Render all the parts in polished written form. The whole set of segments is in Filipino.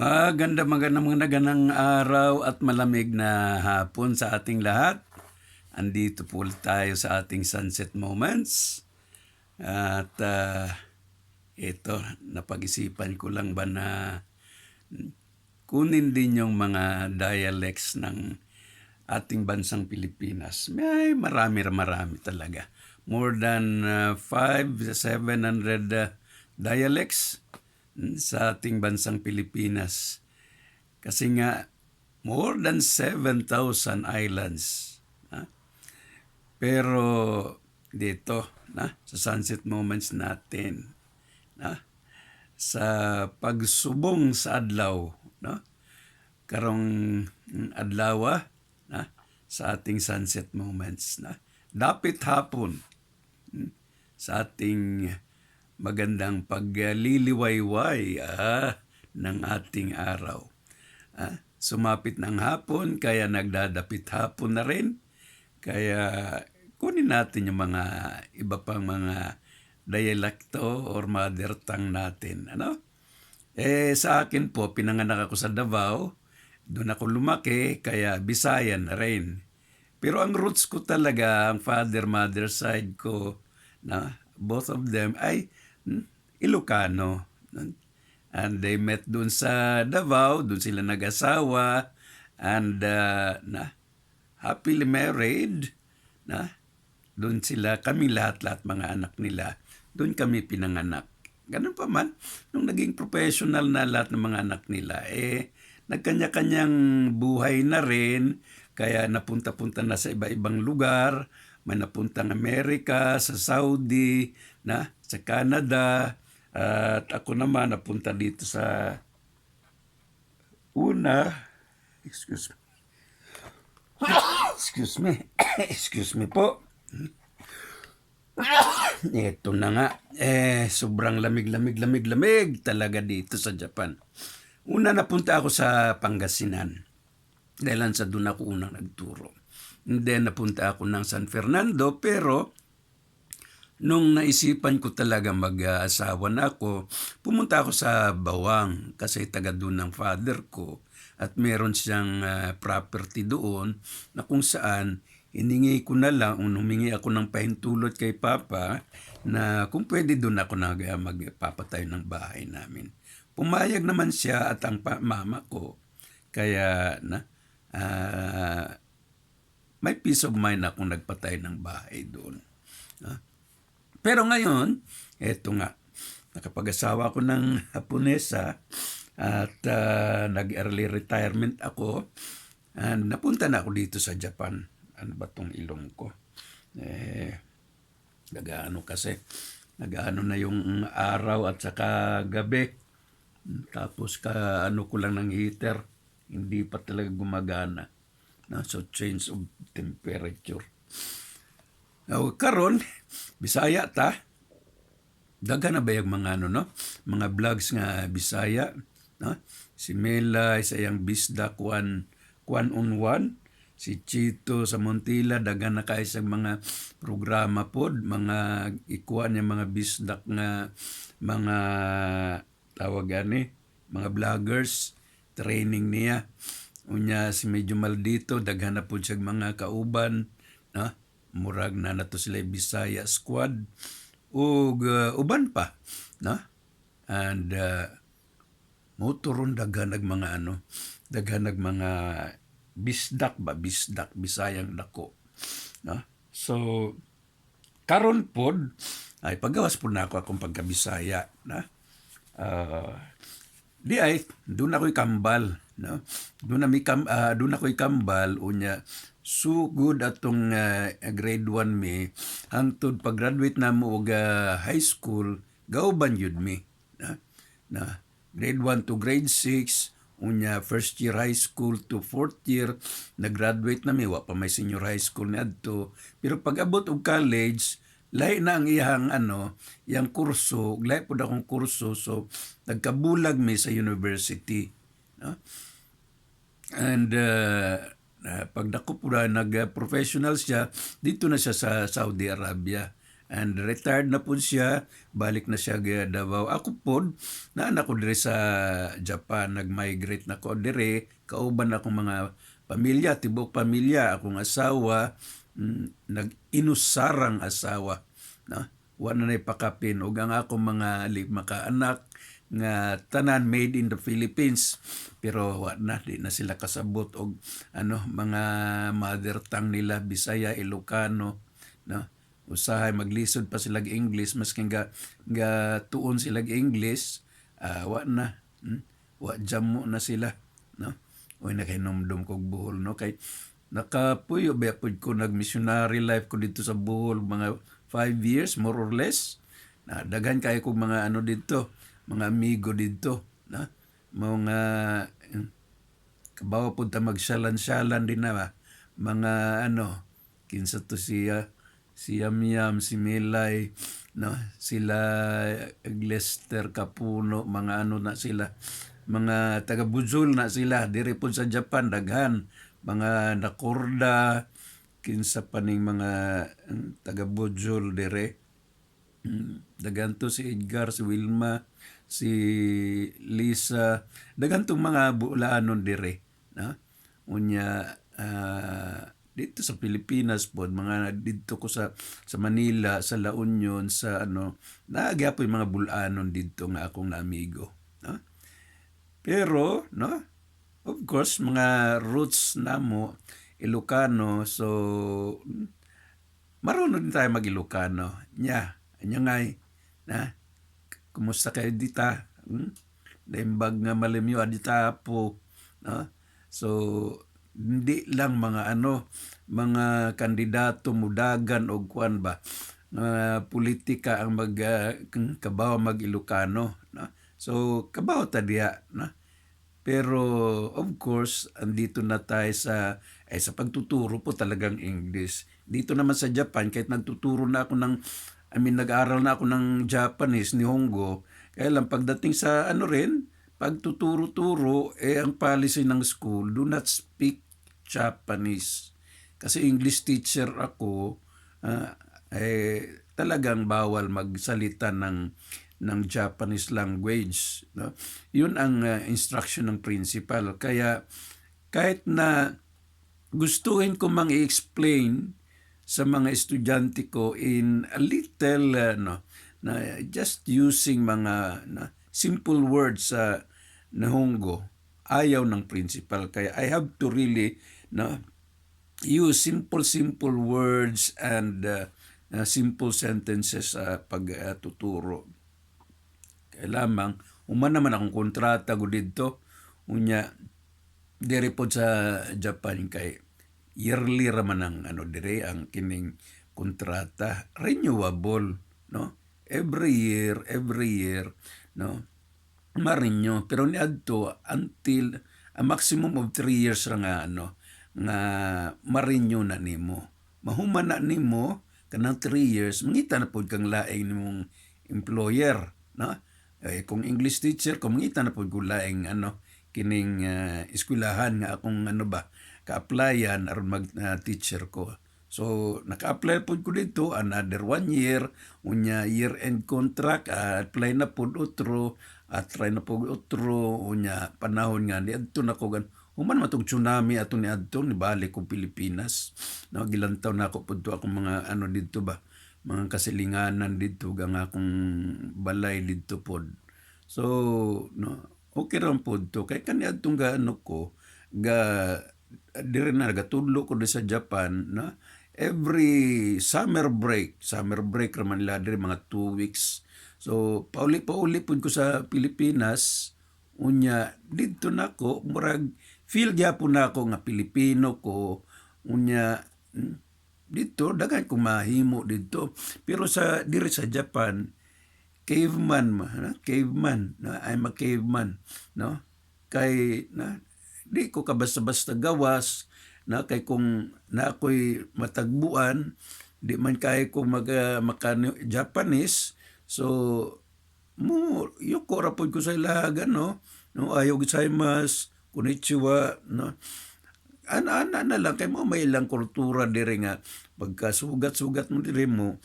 Magandang araw at malamig na hapon sa ating lahat. Andito po tayo sa ating sunset moments. At ito, napag-isipan ko lang ba na kunin din yung mga dialects ng ating bansang Pilipinas. May marami talaga. More than 500-700 dialects sa ating bansang Pilipinas. Kasi nga, more than 7,000 islands. Pero dito, sa sunset moments natin, sa pagsubong sa adlaw, karong adlawa, sa ating sunset moments, dapit hapon, sa ating magandang pagliliwayway ng ating araw. Sumapit ng hapon, kaya nagdadapit hapon na rin. Kaya kunin natin yung mga iba pang mga dialekto or mother tongue natin. Sa akin po, pinanganak ako sa Davao. Doon ako lumaki, kaya Bisaya na rin. Pero ang roots ko talaga, ang father, mother side ko, both of them ay Ilocano. And they met doon sa Davao, doon sila nag-asawa, and happily married. Doon sila, kami lahat mga anak nila, doon kami pinanganak. Ganun pa man, nung naging professional na lahat ng mga anak nila, nagkanya-kanyang buhay na rin, kaya napunta-punta na sa iba-ibang lugar. May napuntang Amerika, sa Saudi, sa Canada, at ako naman napunta dito sa excuse me po. Ito na nga, sobrang lamig talaga dito sa Japan. Una napunta ako sa Pangasinan, dahil sa doon ako unang nagturo. And then napunta ako ng San Fernando, pero nung naisipan ko talaga mag-asawa na ako, pumunta ako sa Bawang kasi taga doon ng father ko at meron siyang property doon na kung saan hiningi ko na lang, humingi ako ng pahintulot kay Papa na kung pwede doon ako magpapatayo ng bahay namin. Pumayag naman siya at ang mama ko, kaya may peace of mind akong nagpatay ng bahay doon. Pero ngayon, eto nga, nakapag-asawa ako ng Haponesa at nag-early retirement ako. And napunta na ako dito sa Japan. Ano ba tong ilong ko? Nag-ano na yung araw at saka gabi. Tapos ano ko lang ng heater. Hindi pa talaga gumagana. So change of temperature. Karon, Bisaya ta. Daga na ba yung mga mga vlogs nga Bisaya, Si Mela sa yang Bisda Kwan on One, si Chito sa Montila daga na kay sa mga programa pod, mga ikuan niya mga bisdak nga mga tawag ani, mga vloggers, training niya. Unya si Medyo Maldito daghan na pod siya mga kauban, murag na nato sila Bisaya Squad ug uban pa, and motoron daghan nag mga bisdak Bisayang dako, so karon pod ay pagawas po na ako akong pagka-Bisaya, di ay doon ako'y kambal, doon ako'y kambal unya sugod atong grade 1 mi hangtod pag-graduate na mo og high school gauban yun mi na grade 1 to grade 6 unya first year high school to fourth year nag-graduate na mi wa pa may senior high school ni adto, pero pag abot og college lahi na ang iyang kurso, lahi pud akong kurso, so nagkabulag mi sa university, and pag dako po na nag-professional siya, dito na siya sa Saudi Arabia. and retired na po siya, balik na siya ga Davao. Ako po, na ko dire sa Japan, nag-migrate na ko dire, kauban akong mga pamilya, tibok pamilya, akong asawa, nag-inusarang asawa, no? Wa na pakapin ug ang akong mga lima ka anak nga tanan made in the Philippines, pero wa na, di na sila kasabot og mga mother tongue nila Bisaya, Ilocano, no? Usahay maglisod pa sila English, maski nga tuon sila English, wa na, wa jamo na sila, no? Oy nakainomdom kog buhol, no? Kay nakapuyo ba pud ko nag-missionary life ko dito sa Bohol, mga 5 years more or less. Daghan kayo kog mga dito, mga amigo dito, na mga kabawa pud ta magsalan-salan din na mga kinsa to si Yamyam, si Milay, no, sila Lester Capuno, mga na sila, mga taga Buzul na sila diri pud sa Japan, daghan mga nakorda, kinsa pa ning mga taga Buzul dire. Daghan to si Edgar, si Wilma, si Lisa, daghan tong mga bulaanon dire, no? Unya dito sa Pilipinas po, mga dito ko sa Manila, sa La Union, sa naagyapoy mga bulanon dito nga akong amigo, no? Pero, no, of course, mga roots namo Ilocano, so marunong din tayo mag-Ilocano. Ngay, na, kumusta kayo dita? Daimbag nga malimyo, adita po, no? So, hindi lang mga mga kandidato mudagan o kuan ba, politika ang kabaw mag-Ilocano, no? So, kabaw ta diya, no? Pero of course, andito na tayo sa pagtuturo po talagang English. Dito naman sa Japan, kahit nagtuturo na ako nag-aaral na ako ng Japanese, Nihongo, kaya lang pagdating sa pagtuturo-turo, ang policy ng school, do not speak Japanese. Kasi English teacher ako, talagang bawal magsalita ng Japanese language, no? Yun ang instruction ng principal. Kaya kahit na gustuhin ko mang-explain sa mga estudyante ko in a little na just using mga simple words sa Nihongo, ayaw ng principal. Kaya I have to really use simple words and simple sentences sa pagtuturo. Lamang human naman akong kontrata ko dito, unya diri po sa Japan, kay yearly raman ang dire ang kining kontrata, renewable, no? Every year, no, ma-renew, pero niadto until a maximum of 3 years ra nga nga ma-renew na nimo. Mahuman na nimo kanang 3 years, mangita na pod kang laing nimong employer, no? Kung English teacher ko, mangita na po kung laing kining eskwelahan nga akong ka-applyan aron mag-teacher ko. So, naka-apply po ko dito, another 1 year, unya year-end contract, apply na po otro, at try na po otro, unya panahon nga, niadto na ko human matong tsunami ato niadto, nibalik ko Pilipinas. Gilantaw na ako po akong mga dito ba, mga kasilinganan dito gang akong balay dito pod. So okay ra pod to kay kaniadtong ko dire na gatudlo ko sa Japan, na every summer break ra man nila dire mga 2 weeks. So pauli pod ko sa Pilipinas, unya dito nako murag feel gyapon nako nga Pilipino ko, unya dito daghan ko mahimo dito, pero diri sa Japan caveman I'm a caveman, no? Kay di ko ka basta-basta gawas, kay kung na ako'y matagbuan, di man kay ko maka Japanese, so yuko ra pod ko sa ilaga, no? Ayaw gozaimasu, konnichiwa, no? ana na lang kay mo may ilang kultura diri nga pagkasugat-sugat mo diri mo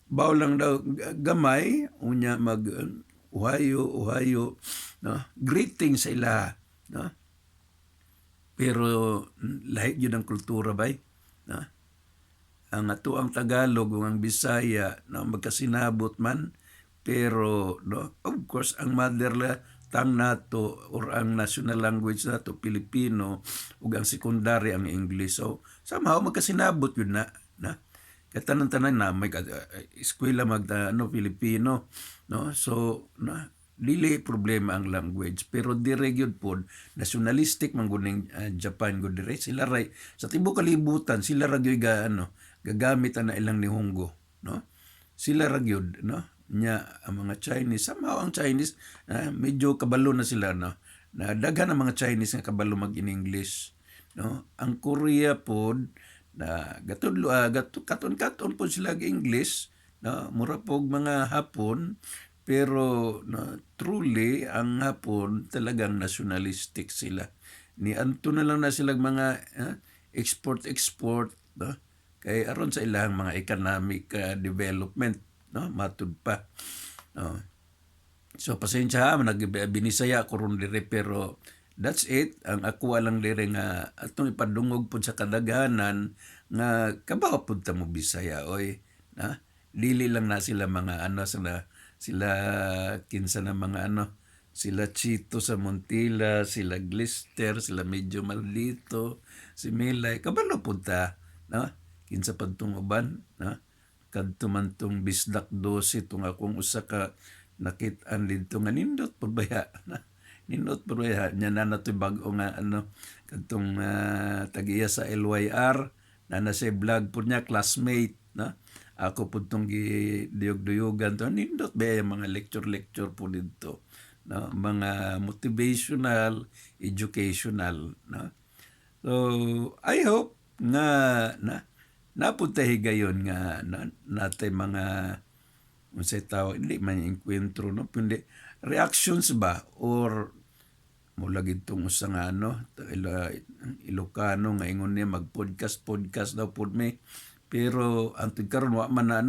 baw lang daw gamay unya mag uhayo no greeting sa ila no pero lahi gyud ang kultura bay no ang ato ang Tagalog ug ang Bisaya no magkasinabot man pero no of course ang mother tang nato or ang national language nato Pilipino ug ang secondary ang English so somehow magkasinabot yun na katanan-tanan na may eskwela Filipino no so na dili problema ang language pero dire gyud pod nationalistic man gud ning Japan gud dire sila ray sa tibuok kalibutan sila ra gyud gagamit ang ilang nihongo no sila ra gyud no nya ang mga Chinese somehow ang Chinese medyo kabalo na sila no na daghan ang mga Chinese nga kabalo mag in English no ang Korea pod na katon po sila og English no mura pog mga Hapon pero no, truly ang Hapon talagang nationalistic sila ni anto na lang na silang mga export no kay aron sa ilang mga economic development no matud pa no so pasensya ha nagbinisaya ko ron dire pero that's it ang ako lang dire nga atong ipadungog pud sa kadaghanan nga kabaw pud ta mo Bisaya oy na dili lang na sila mga sila kinsa na mga sila Chito sa Montila sila Glister sila medyo maldito si Milay kabalo pud ta no kinsa padtong uban no kadto man tong Bisdak 12 tong akong usa ka nakit-an didto nga nindot pabaya nindot pabaya nya na to bag-o nga kadtong tagiya sa LYR na sa vlog po niya classmate na ako po tong giduyog-duyogan to nindot ba yung mga lecture po dito no mga motivational educational no so I hope nga napunta higayon nga natay mga unsay tao hindi man enkwentro no kundi reactions ba or mula gitong usa nga Ilocano nga ingon niya mag-podcast daw pod me pero ang karon wa man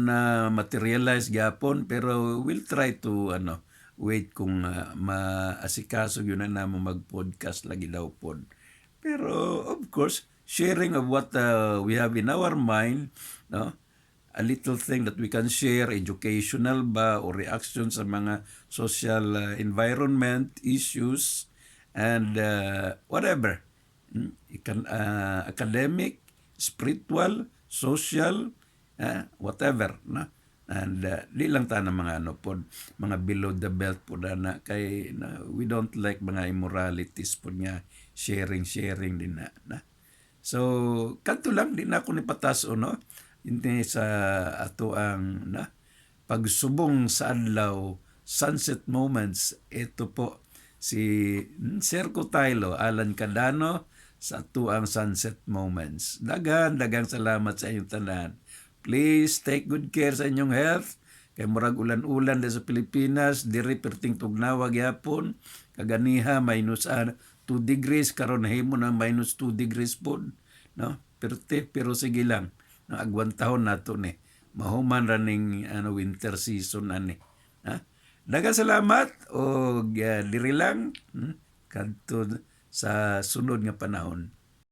na materialize gyapon pero we'll try to wait kung maasikaso yun na mo mag-podcast lagi daw pod pero of course sharing of what we have in our mind no a little thing that we can share educational ba or reaction sa mga social environment issues and whatever academic spiritual social whatever no and di lang ta na mga pod mga below the belt pod na kay we don't like mga immoralities pod nga sharing din na so kadto lang di na ako nipatas-o no hindi sa ato ang pagsubong sa adlaw sunset moments ito po si Sir Cotaylo Alan Cadano sa ato ang sunset moments daghang salamat sa inyong tanan please take good care sa inyong health kay murag ulan-ulan sa Pilipinas diri perting tugnawa gyapon kaganiha minus 2 degrees karon himo na minus 2 degrees pod no pero sige lang agwantahon nato ni mahuman running winter season ani daghang salamat og diri lang kadto sa sunod nga panahon.